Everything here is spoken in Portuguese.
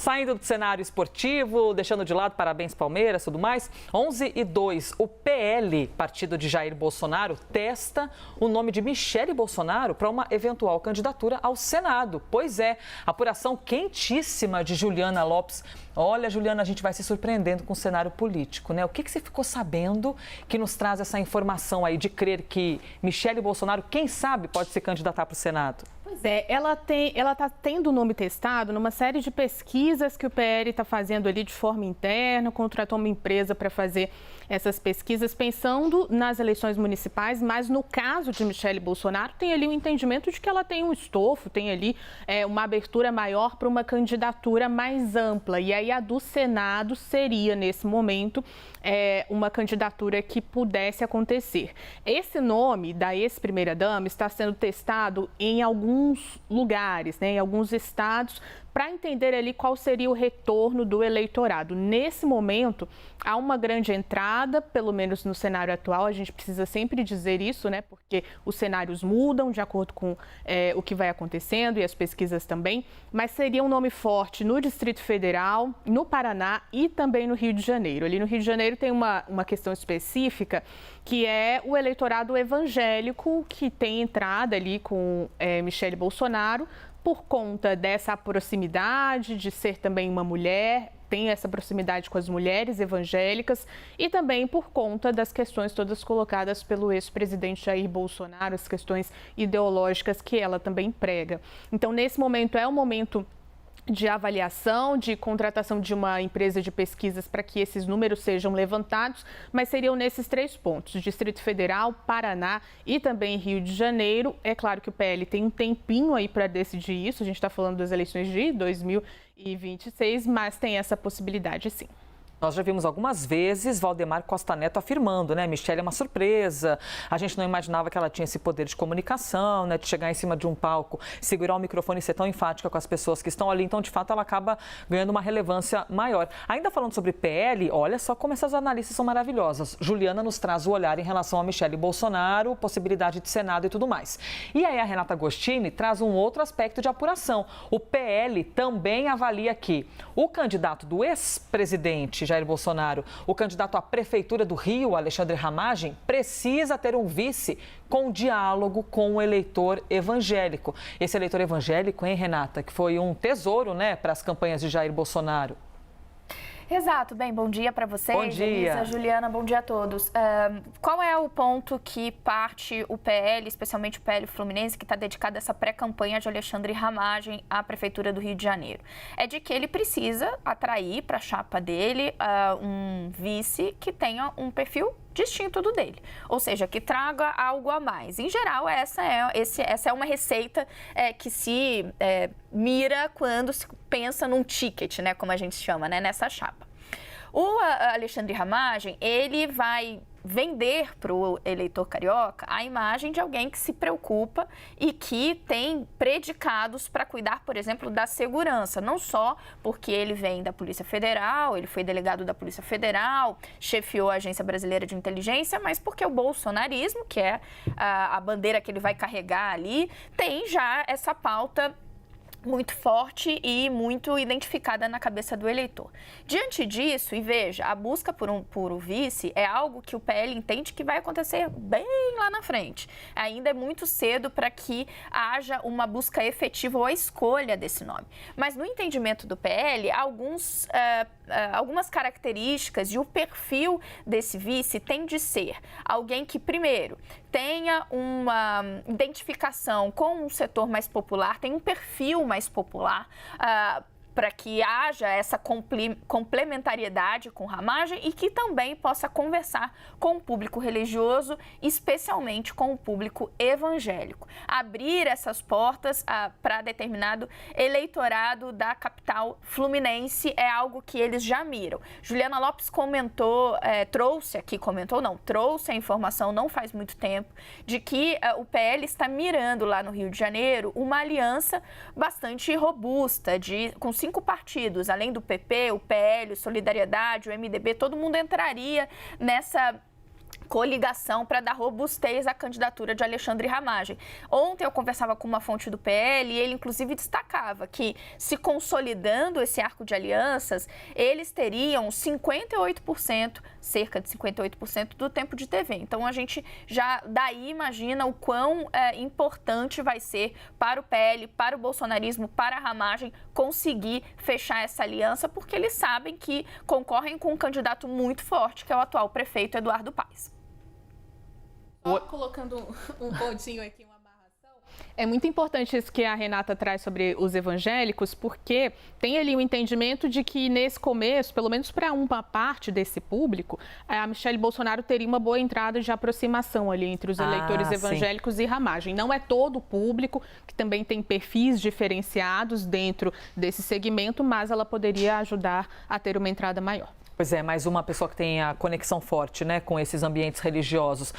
Saindo do cenário esportivo, deixando de lado parabéns Palmeiras, tudo mais, 11:02, o PL, partido de Jair Bolsonaro, testa o nome de Michele Bolsonaro para uma eventual candidatura ao Senado. Pois é, apuração quentíssima de Juliana Lopes. Olha, Juliana, a gente vai se surpreendendo com o cenário político, né? O que você ficou sabendo que nos traz essa informação aí de crer que Michele Bolsonaro, quem sabe, pode se candidatar para o Senado? Pois é, ela está tendo o nome testado numa série de pesquisas que o PL está fazendo ali de forma interna, contratou uma empresa para fazer essas pesquisas pensando nas eleições municipais, mas no caso de Michele Bolsonaro tem ali o entendimento de que ela tem um estofo, tem ali uma abertura maior para uma candidatura mais ampla. E aí a do Senado seria, nesse momento, uma candidatura que pudesse acontecer. Esse nome da ex-primeira-dama está sendo testado em alguns lugares, né, em alguns estados, para entender ali qual seria o retorno do eleitorado. Nesse momento, há uma grande entrada, pelo menos no cenário atual, a gente precisa sempre dizer isso, né? Porque os cenários mudam de acordo com o que vai acontecendo e as pesquisas também, mas seria um nome forte no Distrito Federal, no Paraná e também no Rio de Janeiro. Ali no Rio de Janeiro tem uma questão específica, que é o eleitorado evangélico, que tem entrada ali com Michele Bolsonaro, por conta dessa proximidade, de ser também uma mulher, tem essa proximidade com as mulheres evangélicas e também por conta das questões todas colocadas pelo ex-presidente Jair Bolsonaro, as questões ideológicas que ela também prega. Então, nesse momento, é um momento de avaliação, de contratação de uma empresa de pesquisas para que esses números sejam levantados, mas seriam nesses 3 pontos: Distrito Federal, Paraná e também Rio de Janeiro. É claro que o PL tem um tempinho aí para decidir isso, a gente está falando das eleições de 2026, mas tem essa possibilidade sim. Nós já vimos algumas vezes Valdemar Costa Neto afirmando, né? Michele é uma surpresa, a gente não imaginava que ela tinha esse poder de comunicação, né? De chegar em cima de um palco, segurar o microfone e ser tão enfática com as pessoas que estão ali. Então, de fato, ela acaba ganhando uma relevância maior. Ainda falando sobre PL, olha só como essas analistas são maravilhosas. Juliana nos traz o olhar em relação a Michele Bolsonaro, possibilidade de Senado e tudo mais. E aí a Renata Agostini traz um outro aspecto de apuração. O PL também avalia que o candidato do ex-presidente Jair Bolsonaro, o candidato à Prefeitura do Rio, Alexandre Ramagem, precisa ter um vice com diálogo com o eleitor evangélico. Esse eleitor evangélico, hein, Renata, que foi um tesouro, né, para as campanhas de Jair Bolsonaro. Exato. Bem, bom dia para vocês. Bom dia. Elisa, Juliana, bom dia a todos. Qual é o ponto que parte o PL, especialmente o PL Fluminense, que está dedicado a essa pré-campanha de Alexandre Ramagem à Prefeitura do Rio de Janeiro? É de que ele precisa atrair para a chapa dele um vice que tenha um perfil distinto do dele, ou seja, que traga algo a mais. Em geral, essa é uma receita que se mira quando se pensa num ticket, né, como a gente chama, né, nessa chapa. O Alexandre Ramagem, ele vai vender para o eleitor carioca a imagem de alguém que se preocupa e que tem predicados para cuidar, por exemplo, da segurança. Não só porque ele vem da Polícia Federal, ele foi delegado da Polícia Federal, chefiou a Agência Brasileira de Inteligência, mas porque o bolsonarismo, que é a bandeira que ele vai carregar ali, tem já essa pauta muito forte e muito identificada na cabeça do eleitor. Diante disso, e veja, a busca por um vice é algo que o PL entende que vai acontecer bem lá na frente. Ainda é muito cedo para que haja uma busca efetiva ou a escolha desse nome. Mas no entendimento do PL, algumas características e o perfil desse vice tem de ser alguém que, primeiro, tenha uma identificação com um setor mais popular, tem um perfil mais popular, para que haja essa complementariedade com Ramagem e que também possa conversar com o público religioso, especialmente com o público evangélico. Abrir essas portas para determinado eleitorado da capital fluminense é algo que eles já miram. Juliana Lopes trouxe a informação não faz muito tempo de que o PL está mirando lá no Rio de Janeiro uma aliança bastante robusta com 5 partidos, além do PP, o PL, o Solidariedade, o MDB, todo mundo entraria nessa coligação para dar robustez à candidatura de Alexandre Ramagem. Ontem eu conversava com uma fonte do PL e ele inclusive destacava que, se consolidando esse arco de alianças, eles teriam 58%, cerca de 58% do tempo de TV. Então a gente já daí imagina o quão importante vai ser para o PL, para o bolsonarismo, para a Ramagem conseguir fechar essa aliança, porque eles sabem que concorrem com um candidato muito forte, que é o atual prefeito Eduardo Paes. Só colocando um pontinho aqui, uma amarração. É muito importante isso que a Renata traz sobre os evangélicos, porque tem ali o entendimento de que nesse começo, pelo menos para uma parte desse público, a Michelle Bolsonaro teria uma boa entrada de aproximação ali entre os eleitores evangélicos e Ramagem. Não é todo o público, que também tem perfis diferenciados dentro desse segmento, mas ela poderia ajudar a ter uma entrada maior. Pois é, mais uma pessoa que tem a conexão forte, né, com esses ambientes religiosos.